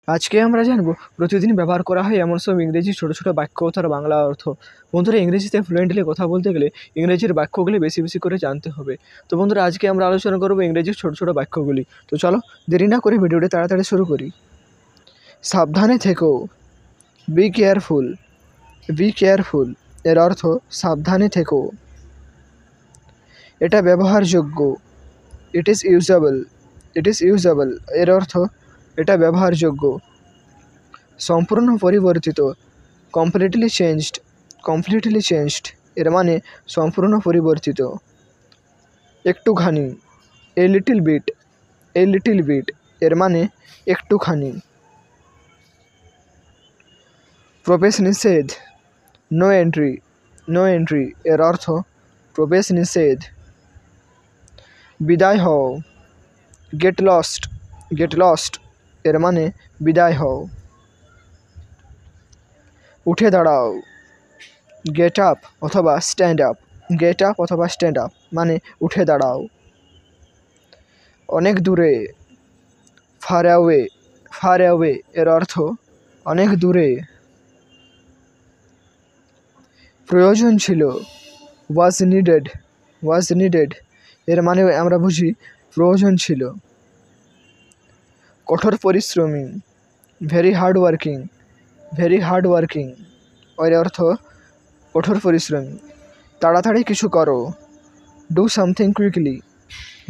আজকে আমরা জানবো প্রতিদিন ব্যবহার করা হয় এমন সব ইংরেজি ছোট ছোট বাক্য ও তার বাংলা অর্থ। বন্ধুরা, ইংরেজিতে ফ্লুয়েন্টলি কথা বলতে গেলে ইংরেজির বাক্যগুলি বেশি বেশি করে জানতে হবে। তো বন্ধুরা, আজকে আমরা আলোচনা করবো ইংরেজির ছোট ছোট বাক্যগুলি। তো চলো দেরি না করে ভিডিওটি তাড়াতাড়ি শুরু করি। সাবধানে থেকো, বি কেয়ারফুল। বি কেয়ারফুল এর অর্থ সাবধানে থেকো। এটা ব্যবহারযোগ্য, it is usable. It is usable এর অর্থ এটা ব্যবহারযোগ্য। সম্পূর্ণ পরিবর্তিত, কমপ্লিটলি চেঞ্জড। কমপ্লিটলি চেঞ্জড এর মানে সম্পূর্ণ পরিবর্তিত। একটুখানি, a little bit. A little bit এর মানে একটুখানি। প্রবেশ নিষেধ, নো এন্ট্রি। নো এন্ট্রি এর অর্থ প্রবেশ নিষেধ। বিদায় হও, গেট লস্ট। গেট লস্ট এর মানে বিদায় হও। উঠে দাঁড়াও, গেট আপ অথবা স্ট্যান্ড আপ। গেট আপ অথবা স্ট্যান্ড আপ মানে উঠে দাঁড়াও। অনেক দূরে, ফার অ্যাওয়ে। ফার অ্যাওয়ে এর অর্থ অনেক দূরে। প্রয়োজন ছিল, ওয়াজ নিডেড। ওয়াজ নিডেড এর মানে আমরা বুঝি প্রয়োজন ছিল। কঠোর পরিশ্রমী, very hard working. Very hard working এর অর্থ কঠোর পরিশ্রমী। তাড়াতাড়ি কিছু করো, do something quickly.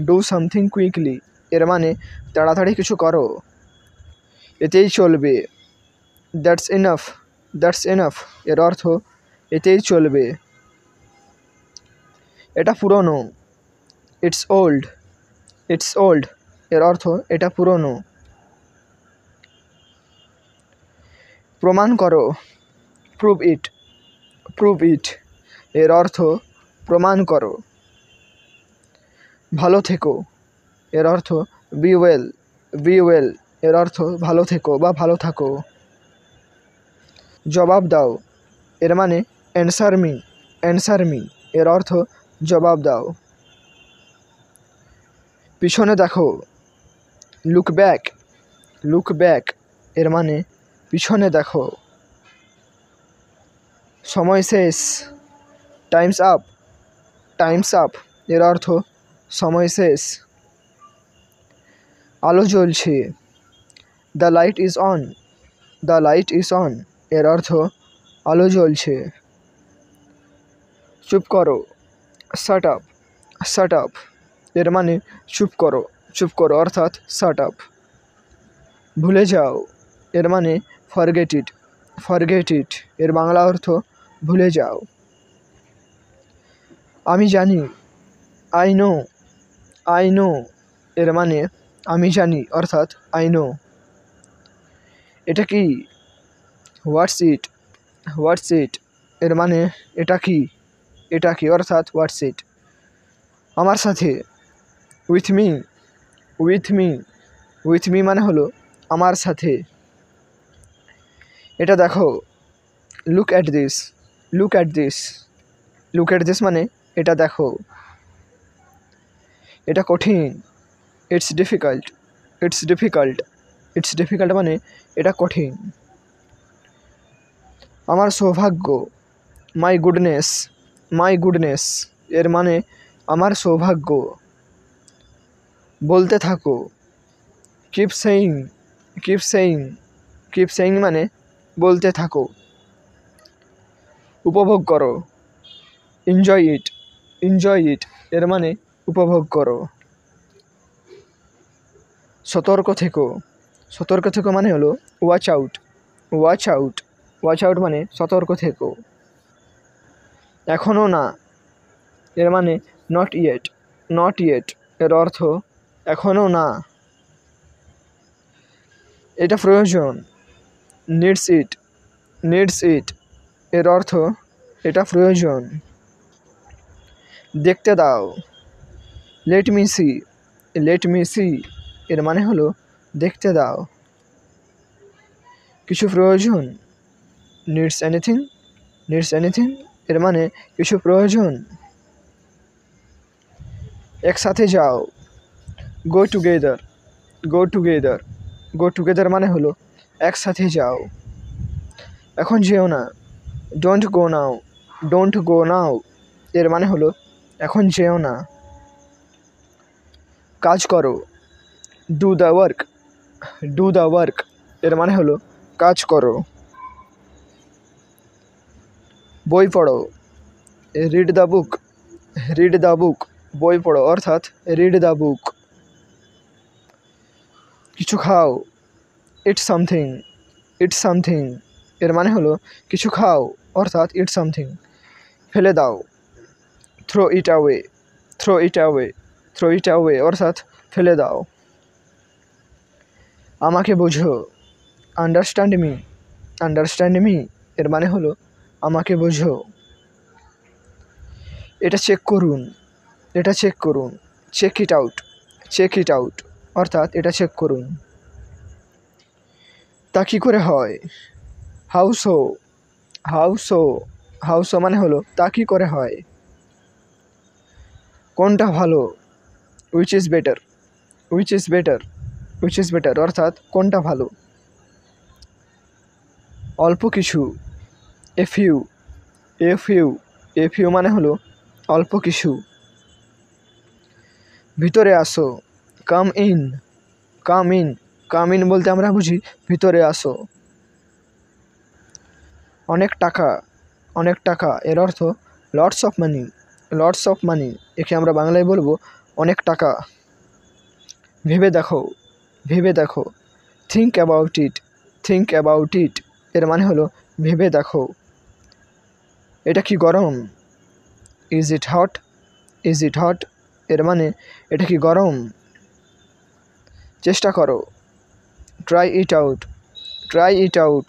Do something quickly এর মানে তাড়াতাড়ি কিছু করো। এতেই চলবে, দ্যাটস ইনাফ। দ্যাটস ইনাফ এর অর্থ এতেই চলবে। এটা পুরনো, ইটস ওল্ড। ইটস ওল্ড এর অর্থ এটা পুরনো। প্রমাণ করো, প্রুভ ইট। প্রুভ ইট এর অর্থ প্রমাণ করো। ভালো থেকো এর অর্থ বি ওয়েল। বি ওয়েল এর অর্থ ভালো থেকো বা ভালো থাকো। জবাব দাও এর মানে অ্যান্সার মি। অ্যান্সার মি এর অর্থ জবাব দাও। পিছনে দেখো, লুক ব্যাক। লুক ব্যাক এর মানে পিছনে দেখো। সময় শেষ, টাইমস আপ। টাইমস আপ এর অর্থ সময় শেষ। আলো জ্বলছে, the light is on. The light is on এর অর্থ আলো জ্বলছে। চুপ করো, শাট আপ। শাট আপ এর মানে চুপ করো। চুপ করো অর্থাৎ শাট আপ। ভুলে যাও এর মানে ফরগেট ইট। ফরগেট ইট এর বাংলা অর্থ ভুলে যাও। আমি জানি, আই নো। আই নো এর মানে আমি জানি অর্থাৎ আই নো। এটা কি, হোয়াটস ইট। হোয়াটস ইট এর মানে এটা কি। এটা কি অর্থাৎ হোয়াটস ইট। আমার সাথে, with me. With me. With me মানে হলো আমার সাথে। এটা দেখো, look at this. Look at this. Look at this মানে এটা দেখো। এটা কঠিন, it's difficult. It's difficult. It's difficult মানে এটা কঠিন। আমার সৌভাগ্য, মাই গুডনেস। মাই গুডনেস এর মানে আমার সৌভাগ্য। বলতে থাকো, keep saying. Keep saying. Keep saying মানে বলতে থাকো। উপভোগ করো, এনজয় ইট। এনজয় ইট এর মানে উপভোগ করো। সতর্ক থেকো। সতর্ক থেকো মানে হলো watch out. Watch out. Watch out মানে সতর্ক থেকো। এখনও না এর মানে নট ইয়েট। নট ইয়েট এর অর্থ এখনও না। এটা প্রয়োজন, নিডস ইট। নিডস ইট এর অর্থ এটা প্রয়োজন। দেখতে দাও, let me see. Let me see এর মানে হলো দেখতে দাও। কিছু প্রয়োজন, নিডস এনিথিং। নিডস এনিথিং এর মানে কিছু প্রয়োজন। একসাথে যাও, go together. Go together. Go together মানে হলো একসাথে যাও। এখন যেও না, don't go now, don't go নাও এর মানে হলো এখন যেও না। কাজ করো, do the work, do the work এর মানে হলো কাজ করো। বই পড়ো, read the book, read the book বই পড়ো অর্থাৎ রিড দ্য বুক। কিছু খাও, ইট সামথিং, ইট সামথিং এর মানে হলো কিছু খাও অর্থাৎ ইট সামথিং। ফেলে দাও, throw it away, throw it away, throw it away অর্থাৎ ফেলে দাও। আমাকে বোঝো, আন্ডারস্ট্যান্ড মি, আন্ডারস্ট্যান্ড মি এর মানে হলো আমাকে বোঝো। এটা চেক করুন, এটা চেক করুন, check it out, check it out অর্থাৎ এটা চেক করুন। তা কী করে হয়, how so, how so, how so মানে হলো তা কী করে হয়। কোনটা ভালো, which is better, which is better, which is better অর্থাৎ কোনটা ভালো। অল্প কিছু, a few, a few, a few মানে হলো অল্প কিছু। ভিতরে আসো, come in, come in, come in বলতে আমরা বুঝি ভিতরে আসো। অনেক টাকা, অনেক টাকা এর অর্থ lots of money, lots of money একে আমরা বাংলায় বলবো অনেক টাকা। ভেবে দেখো, ভেবে দেখো, think about it, think about it এর মানে হলো ভেবে দেখো। এটা কি গরম, is it hot, is it hot এর মানে এটা কি গরম। চেষ্টা করো, try it out, try it out,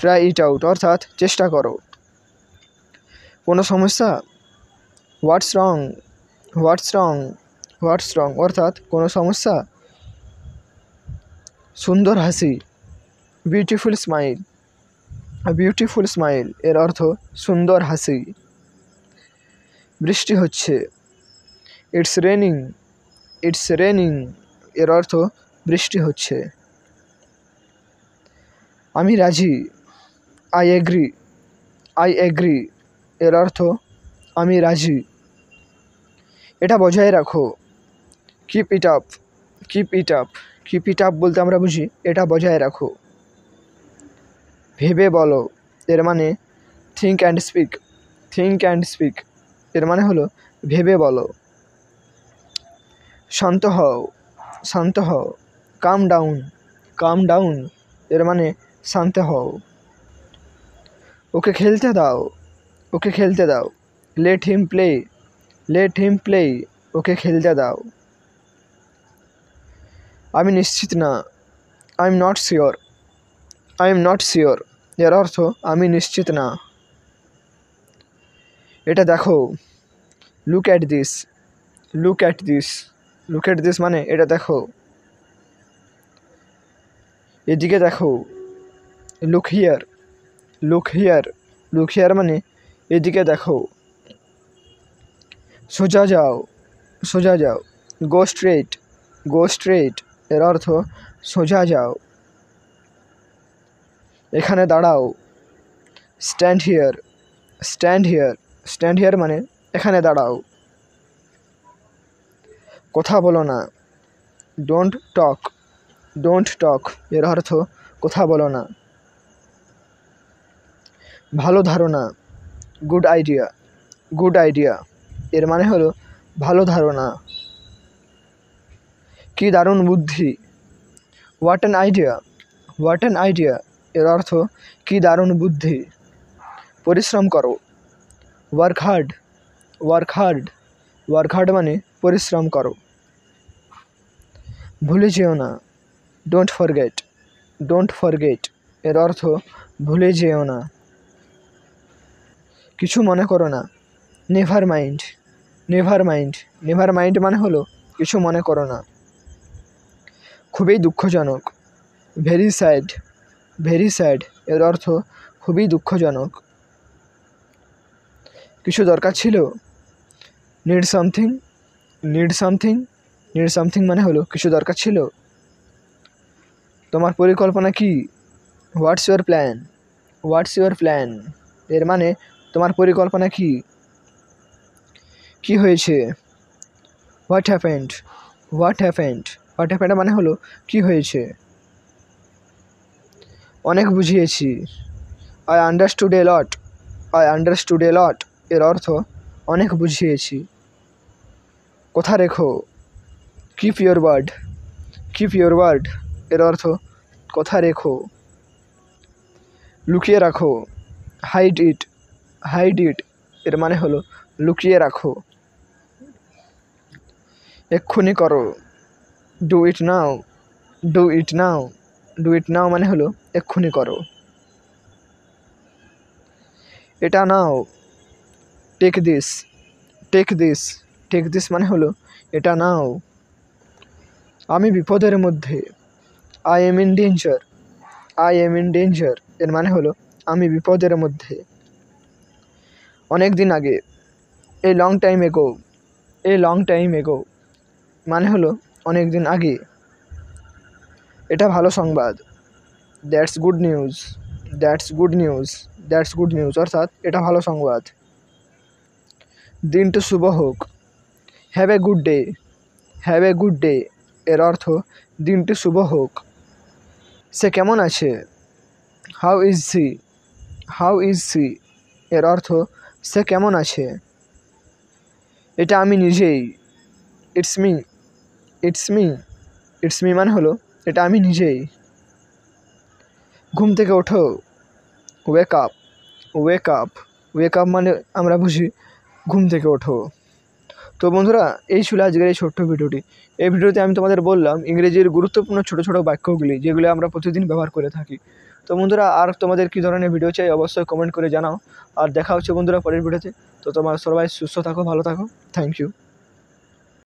try it out অর্থাৎ চেষ্টা করো। কোনো সমস্যা, হোয়াটস রং, হোয়াটস রং, হোয়াটস রং অর্থাৎ কোনো সমস্যা। সুন্দর হাসি, বিউটিফুল স্মাইল, বিউটিফুল স্মাইল এর অর্থ সুন্দর হাসি। বৃষ্টি হচ্ছে, ইটস রেনিং, ইটস রেনিং এর অর্থ বৃষ্টি হচ্ছে। আমি রাজি, আই এগ্রি, আই এগ্রি এর অর্থ আমি রাজি। এটা বজায় রাখো, keep it up, keep it up, keep it up বলতে আমরা বুঝি এটা বজায় রাখো। ভেবে বলো এর মানে think and speak, think and speak এর মানে হলো ভেবে বলো। শান্ত হও, শান্ত হও, কাম ডাউন, কাম ডাউন এর মানে শান্ত হও। ওকে খেলতে দাও, ওকে খেলতে দাও, let him play, let him play ওকে খেলতে দাও। আমি নিশ্চিত না, I am not sure, I am not sure এর অর্থ আমি নিশ্চিত না। এটা দেখো, look at this, look at this, look at this মানে এটা দেখো। এদিকে দেখো, look here, look here, look here মানে এদিকে দেখো। সোজা যাও, সোজা যাও, গো স্ট্রেট, গো স্ট্রেট এর অর্থ সোজা যাও। এখানে দাঁড়াও, stand here, stand here, stand here মানে এখানে দাঁড়াও। কথা বলো না, ডোন্ট টক, ডোন্ট টক এর অর্থ কথা বলো না। ভালো ধারণা, গুড আইডিয়া, গুড আইডিয়া এর মানে হলো ভালো ধারণা। কি দারুণ বুদ্ধি, what an idea, what an idea এর অর্থ কি দারুণ বুদ্ধি। পরিশ্রম করো, work hard, work hard, work hard মানে পরিশ্রম করো। ভুলে যেও না, ডোন্ট ফরগেট, ডোন্ট ফরগেট এর অর্থ ভুলে যেও না। কিছু মনে করো না, never mind, never mind, never mind মানে হলো কিছু মনে করো না। খুবই দুঃখজনক, ভেরি স্যাড, ভেরি স্যাড এর অর্থ খুবই দুঃখজনক। কিছু দরকার ছিল, need something, need something, need something মানে হলো কিছু দরকার ছিল। তোমার পরিকল্পনা কি, what's your plan, what's your plan এর মানে তোমার পরিকল্পনা কি, কি হয়েছে। What happened, what happened, what happened মানে হলো কি হয়েছে। অনেক বুঝিয়েছি, I understood a lot, I understood a lot এর অর্থ অনেক বুঝিয়েছি। কথা রেখো, keep your word, keep your word এর অর্থ কথা রেখো। লুকিয়ে রাখো, হাইড ইট, হাইড ইট এর মানে হলো লুকিয়ে রাখো। এক্ষুনি করো, do it now, do it now, do it now মানে হলো এক্ষুনি করো। এটা নাও, take this, take this, take this মানে হলো এটা নাও। আমি বিপদের মধ্যে, I am in danger, I am in danger এর মানে হলো আমি বিপদের মধ্যে। অনেক দিন আগে, এ লং টাইম এগো, এ লং টাইম এগো মানে হলো অনেক দিন আগে। এটা ভালো সংবাদ, that's good news, that's good news, that's good news অর্থাৎ এটা ভালো সংবাদ। দিনটি শুভ হোক, have a good day, have a good day এর অর্থ দিনটি শুভ হোক। সে কেমন আছে, how is she, how is she এর অর্থ সে কেমন আছে। এটা আমি নিজেই, it's me, it's me, it's me মানে হলো এটা আমি নিজেই। ঘুম থেকে ওঠো, wake up, wake up, wake up মানে আমরা বুঝি ঘুম থেকে ওঠো। তো বন্ধুরা এই ছিল আজকের এই ছোট্ট ভিডিওটি। এই ভিডিওতে আমি তোমাদের বললাম ইংরেজির গুরুত্বপূর্ণ ছোটো ছোটো বাক্যগুলি যেগুলো আমরা প্রতিদিন ব্যবহার করে থাকি। তো বন্ধুরা আর তোমাদের কী ধরনের ভিডিও চাই অবশ্যই কমেন্ট করে জানাও। আর দেখা হচ্ছে বন্ধুরা পরের ভিডিওতে। তো তোমার সবাই সুস্থ থাকো, ভালো থাকো, থ্যাংক ইউ।